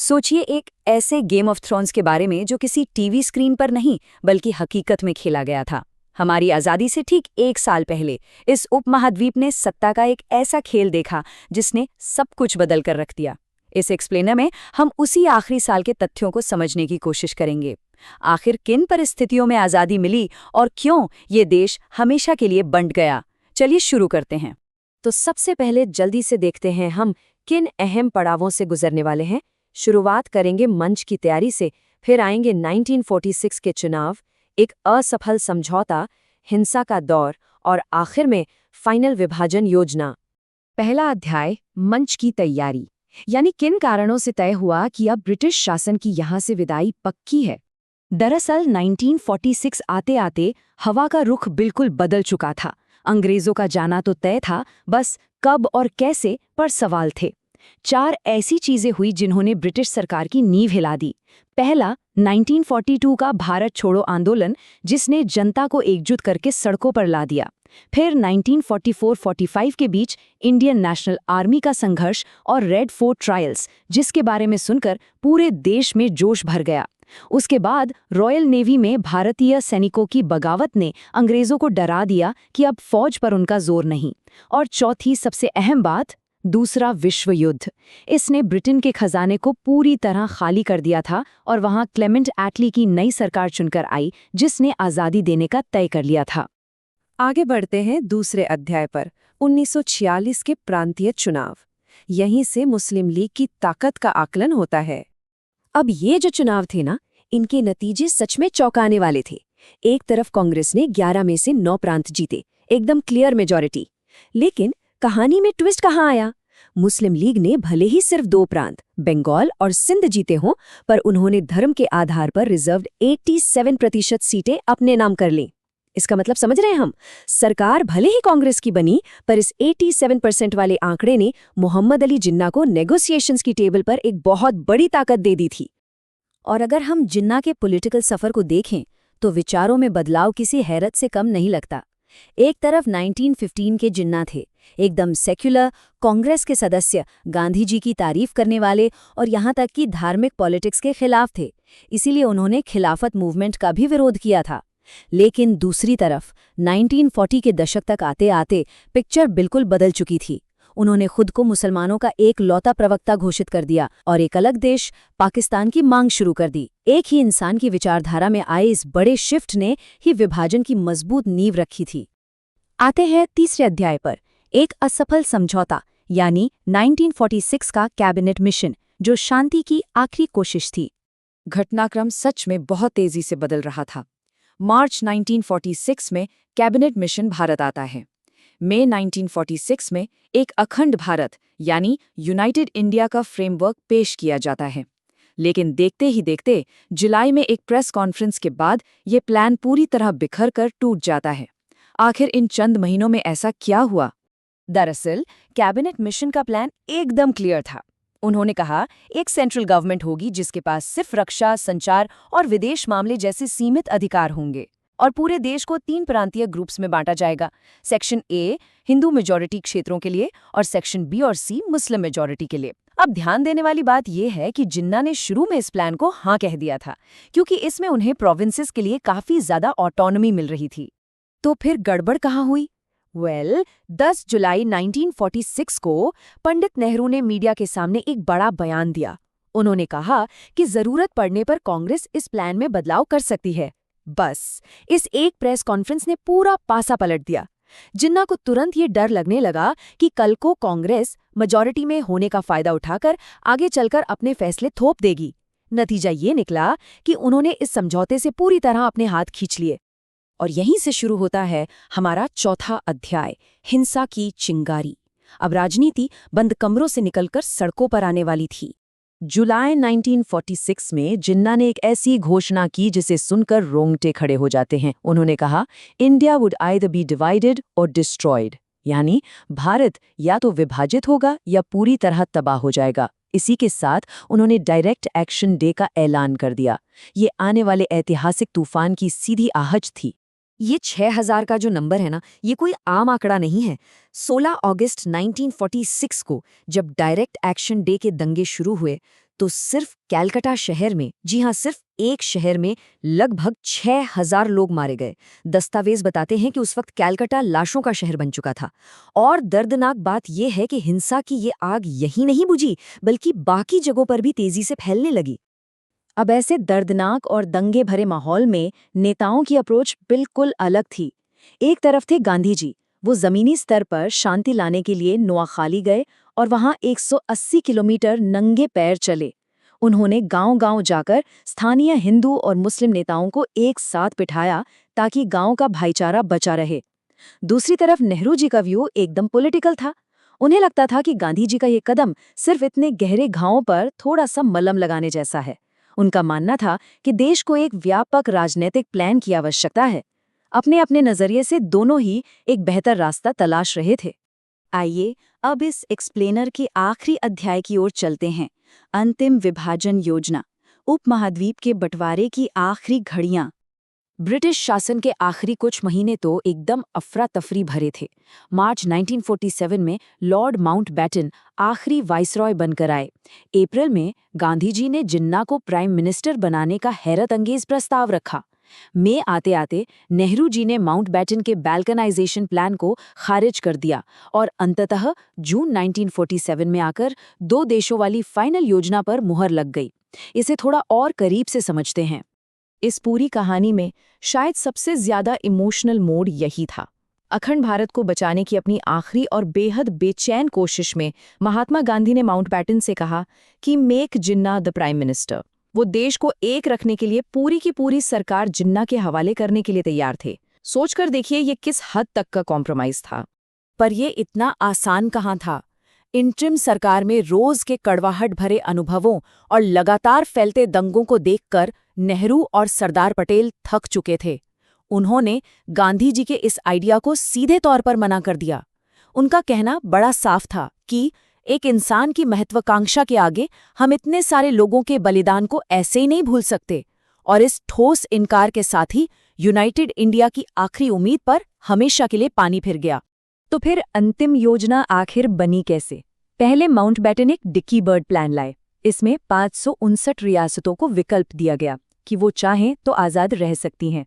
सोचिए एक ऐसे गेम ऑफ थ्रोन्स के बारे में जो किसी टीवी स्क्रीन पर नहीं बल्कि हकीकत में खेला गया था। हमारी आज़ादी से ठीक 1 साल पहले इस उपमहाद्वीप ने सत्ता का एक ऐसा खेल देखा जिसने सब कुछ बदल कर रख दिया। इस एक्सप्लेनर में हम उसी आखिरी साल के तथ्यों को समझने की कोशिश करेंगे। आखिर किन परिस्थितियों में आज़ादी मिली और क्यों ये देश हमेशा के लिए बंट गया। चलिए शुरू करते हैं। तो सबसे पहले जल्दी से देखते हैं हम किन अहम पड़ावों से गुजरने वाले हैं। शुरुआत करेंगे मंच की तैयारी से, फिर आएंगे 1946 के चुनाव, एक असफल समझौता, हिंसा का दौर और आखिर में फाइनल विभाजन योजना। पहला अध्याय, मंच की तैयारी, यानी किन कारणों से तय हुआ कि अब ब्रिटिश शासन की यहां से विदाई पक्की है। दरअसल 1946 आते आते हवा का रुख बिल्कुल बदल चुका था। अंग्रेजों का जाना तो तय था, बस कब और कैसे पर सवाल थे। 4 ऐसी चीजें हुई जिन्होंने ब्रिटिश सरकार की नींव हिला दी। पहला, 1942 का भारत छोड़ो आंदोलन, जिसने जनता को एकजुट करके सड़कों पर ला दिया। फिर 1944-45 के बीच इंडियन नेशनल आर्मी का संघर्ष और रेड फोर्ट ट्रायल्स, जिसके बारे में सुनकर पूरे देश में जोश भर गया। उसके बाद रॉयल नेवी में भारतीय सैनिकों की बगावत ने अंग्रेजों को डरा दिया कि अब फौज पर उनका जोर नहीं। और चौथी सबसे अहम बात, दूसरा विश्व युद्ध। इसने ब्रिटेन के खजाने को पूरी तरह खाली कर दिया था और वहां क्लेमेंट एटली की नई सरकार चुनकर आई, जिसने आज़ादी देने का तय कर लिया था। आगे बढ़ते हैं दूसरे अध्याय पर, 1946 के प्रांतीय चुनाव। यहीं से मुस्लिम लीग की ताकत का आकलन होता है। अब ये जो चुनाव थे ना, इनके नतीजे सच में चौंकाने वाले थे। एक तरफ कांग्रेस ने 11 में से 9 प्रांत जीते, एकदम क्लियर मेजॉरिटी। लेकिन कहानी में ट्विस्ट कहाँ आया? मुस्लिम लीग ने भले ही सिर्फ 2 प्रांत, बंगाल और सिंध जीते हों, पर उन्होंने धर्म के आधार पर रिजर्व्ड 87% सीटें अपने नाम कर लीं। इसका मतलब समझ रहे हैं हम? सरकार भले ही कांग्रेस की बनी, पर इस 87% वाले आंकड़े ने मोहम्मद अली जिन्ना को नेगोशिएशंस की टेबल पर एक बहुत बड़ी ताकत दे दी थी। और अगर हम जिन्ना के पॉलिटिकल सफर को देखें तो विचारों में बदलाव किसी हैरत से कम नहीं लगता। एक तरफ 1915 के जिन्ना थे, एकदम सेक्युलर, कांग्रेस के सदस्य, गांधी जी की तारीफ करने वाले और यहाँ तक कि धार्मिक पॉलिटिक्स के खिलाफ थे। इसीलिए उन्होंने खिलाफत मूवमेंट का भी विरोध किया था। लेकिन दूसरी तरफ 1940 के दशक तक आते आते पिक्चर बिल्कुल बदल चुकी थी। उन्होंने खुद को मुसलमानों का एक लौता प्रवक्ता घोषित कर दिया और एक अलग देश, पाकिस्तान की मांग शुरू कर दी। एक ही इंसान की विचारधारा में आए इस बड़े शिफ्ट ने ही विभाजन की मजबूत नींव रखी थी। आते हैं तीसरे अध्याय पर, एक असफल समझौता, यानी 1946 का कैबिनेट मिशन, जो शांति की आखिरी कोशिश थी। घटनाक्रम सच में बहुत तेजी से बदल रहा था। मार्च 1946 में कैबिनेट मिशन भारत आता है। मई 1946 में एक अखंड भारत यानी यूनाइटेड इंडिया का फ्रेमवर्क पेश किया जाता है। लेकिन देखते ही देखते जुलाई में एक प्रेस कॉन्फ्रेंस के बाद ये प्लान पूरी तरह बिखर कर टूट जाता है। आखिर इन चंद महीनों में ऐसा क्या हुआ? दरअसल कैबिनेट मिशन का प्लान एकदम क्लियर था। उन्होंने कहा, एक सेंट्रल गवर्नमेंट होगी जिसके पास सिर्फ रक्षा, संचार और विदेश मामले जैसे सीमित अधिकार होंगे, और पूरे देश को 3 प्रांतीय ग्रुप्स में बांटा जाएगा। सेक्शन ए हिंदू मेजॉरिटी क्षेत्रों के लिए और सेक्शन बी और सी मुस्लिम मेजॉरिटी के लिए। अब ध्यान देने वाली बात यह है कि जिन्ना ने शुरू में इस प्लान को हाँ कह दिया था, क्योंकि इसमें उन्हें प्रोविंसेस के लिए काफी ज्यादा ऑटोनॉमी मिल रही थी। तो फिर गड़बड़ कहाँ हुई? 10 जुलाई 1946 को पंडित नेहरू ने मीडिया के सामने एक बड़ा बयान दिया। उन्होंने कहा कि जरूरत पड़ने पर कांग्रेस इस प्लान में बदलाव कर सकती है। बस इस एक प्रेस कॉन्फ्रेंस ने पूरा पासा पलट दिया। जिन्ना को तुरंत ये डर लगने लगा कि कल को कांग्रेस मेजॉरिटी में होने का फायदा उठाकर आगे चलकर अपने फैसले थोप देगी। नतीजा ये निकला कि उन्होंने इस समझौते से पूरी तरह अपने हाथ खींच लिए। और यहीं से शुरू होता है हमारा चौथा अध्याय, हिंसा की चिंगारी। अब राजनीति बंद कमरों से निकलकर सड़कों पर आने वाली थी। जुलाई 1946 में जिन्ना ने एक ऐसी घोषणा की जिसे सुनकर रोंगटे खड़े हो जाते हैं। उन्होंने कहा, India would either be divided और डिस्ट्रॉयड, यानी भारत या तो विभाजित होगा या पूरी तरह तबाह हो जाएगा। इसी के साथ उन्होंने डायरेक्ट एक्शन डे का ऐलान कर दिया। ये आने वाले ऐतिहासिक तूफान की सीधी आहट थी। ये 6000 का जो नंबर है ना, ये कोई आम आंकड़ा नहीं है। 16 अगस्त 1946 को जब डायरेक्ट एक्शन डे के दंगे शुरू हुए तो सिर्फ कैलकाटा शहर में, जी हाँ सिर्फ एक शहर में, लगभग 6000 लोग मारे गए। दस्तावेज बताते हैं कि उस वक्त कैलकाटा लाशों का शहर बन चुका था। और दर्दनाक बात यह है कि हिंसा की ये आग यहीं नहीं बुझी, बल्कि बाकी जगहों पर भी तेजी से फैलने लगी। अब ऐसे दर्दनाक और दंगे भरे माहौल में नेताओं की अप्रोच बिल्कुल अलग थी। एक तरफ थे गांधी जी, वो जमीनी स्तर पर शांति लाने के लिए नोआखाली गए और वहां 180 किलोमीटर नंगे पैर चले। उन्होंने गांव-गांव जाकर स्थानीय हिंदू और मुस्लिम नेताओं को एक साथ बिठाया ताकि गांव का भाईचारा बचा रहे। दूसरी तरफ नेहरू जी का व्यू एकदम पॉलिटिकल था। उन्हें लगता था कि गांधी जी का ये कदम सिर्फ इतने गहरे घावों पर थोड़ा सा मलहम लगाने जैसा है। उनका मानना था कि देश को एक व्यापक राजनीतिक प्लान की आवश्यकता है। अपने अपने नजरिए से दोनों ही एक बेहतर रास्ता तलाश रहे थे। आइए अब इस एक्सप्लेनर के आखिरी अध्याय की ओर चलते हैं। अंतिम विभाजन योजना, उपमहाद्वीप के बंटवारे की आखिरी घड़ियां। ब्रिटिश शासन के आखिरी कुछ महीने तो एकदम अफरा तफरी भरे थे। मार्च 1947 में लॉर्ड माउंटबेटन आखिरी वाइसरॉय बनकर आए। अप्रैल में गांधी जी ने जिन्ना को प्राइम मिनिस्टर बनाने का हैरत अंगेज प्रस्ताव रखा। मई आते आते नेहरू जी ने माउंटबेटन के बैल्कनाइजेशन प्लान को खारिज कर दिया और अंततः जून 1947 में आकर दो देशों वाली फाइनल योजना पर मुहर लग गई। इसे थोड़ा और करीब से समझते हैं। इस पूरी कहानी में शायद सबसे ज्यादा इमोशनल मोड़ यही था। अखंड भारत को बचाने की अपनी आखिरी और बेहद बेचैन कोशिश में महात्मा गांधी ने माउंटबेटन से कहा कि make Jinnah the prime minister. वो देश को एक रखने के लिए पूरी की पूरी सरकार जिन्ना के हवाले करने के लिए तैयार थे। सोचकर देखिए ये किस हद तक का कॉम्प्रोमाइज था। पर ये इतना आसान कहाँ था। इंटरिम सरकार में रोज के कड़वाहट भरे अनुभवों और लगातार फैलते दंगों को देखकर नेहरू और सरदार पटेल थक चुके थे। उन्होंने गांधी जी के इस आइडिया को सीधे तौर पर मना कर दिया। उनका कहना बड़ा साफ था कि एक इंसान की महत्वाकांक्षा के आगे हम इतने सारे लोगों के बलिदान को ऐसे ही नहीं भूल सकते। और इस ठोस इनकार के साथ ही यूनाइटेड इंडिया की आखिरी उम्मीद पर हमेशा के लिए पानी फिर गया। तो फिर अंतिम योजना आखिर बनी कैसे? पहले माउंटबेटन एक डिक्की बर्ड प्लान लाए। इसमें 559 रियासतों को विकल्प दिया गया कि वो चाहें तो आज़ाद रह सकती हैं।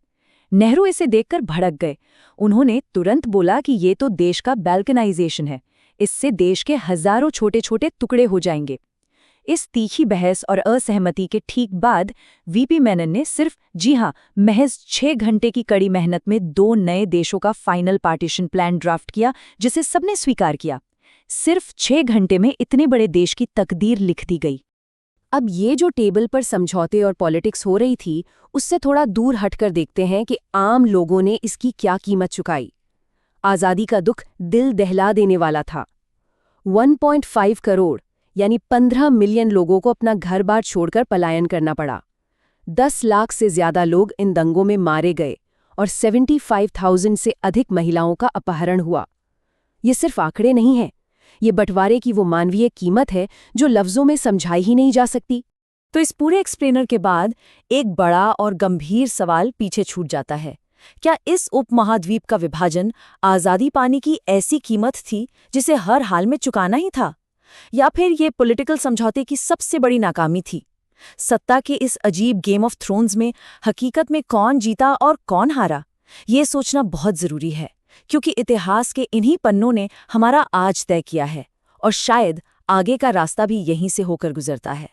नेहरू इसे देखकर भड़क गए। उन्होंने तुरंत बोला कि ये तो देश का बैल्कनाइजेशन है, इससे देश के हजारों छोटे छोटे टुकड़े हो जाएंगे। इस तीखी बहस और असहमति के ठीक बाद वीपी मेनन ने सिर्फ महज 6 घंटे की कड़ी मेहनत में 2 नए देशों का फाइनल पार्टीशन प्लान ड्राफ्ट किया, जिसे सबने स्वीकार किया। सिर्फ 6 घंटे में इतने बड़े देश की तकदीर लिख दी गई। अब ये जो टेबल पर समझौते और पॉलिटिक्स हो रही थी, उससे थोड़ा दूर हटकर देखते हैं कि आम लोगों ने इसकी क्या कीमत चुकाई। आज़ादी का दुख दिल दहला देने वाला था। 1.5 करोड़ यानी 15 मिलियन लोगों को अपना घर बार छोड़कर पलायन करना पड़ा। 10 लाख से ज्यादा लोग इन दंगों में मारे गए और 75,000 से अधिक महिलाओं का अपहरण हुआ। ये सिर्फ आंकड़े नहीं हैं, ये बंटवारे की वो मानवीय कीमत है जो लफ्जों में समझाई ही नहीं जा सकती। तो इस पूरे एक्सप्लेनर के बाद एक बड़ा और गंभीर सवाल पीछे छूट जाता है। क्या इस उपमहाद्वीप का विभाजन आज़ादी पाने की ऐसी कीमत थी जिसे हर हाल में चुकाना ही था, या फिर ये पॉलिटिकल समझौते की सबसे बड़ी नाकामी थी? सत्ता के इस अजीब गेम ऑफ थ्रोन्स में हकीकत में कौन जीता और कौन हारा, ये सोचना बहुत जरूरी है, क्योंकि इतिहास के इन्हीं पन्नों ने हमारा आज तय किया है और शायद आगे का रास्ता भी यहीं से होकर गुजरता है।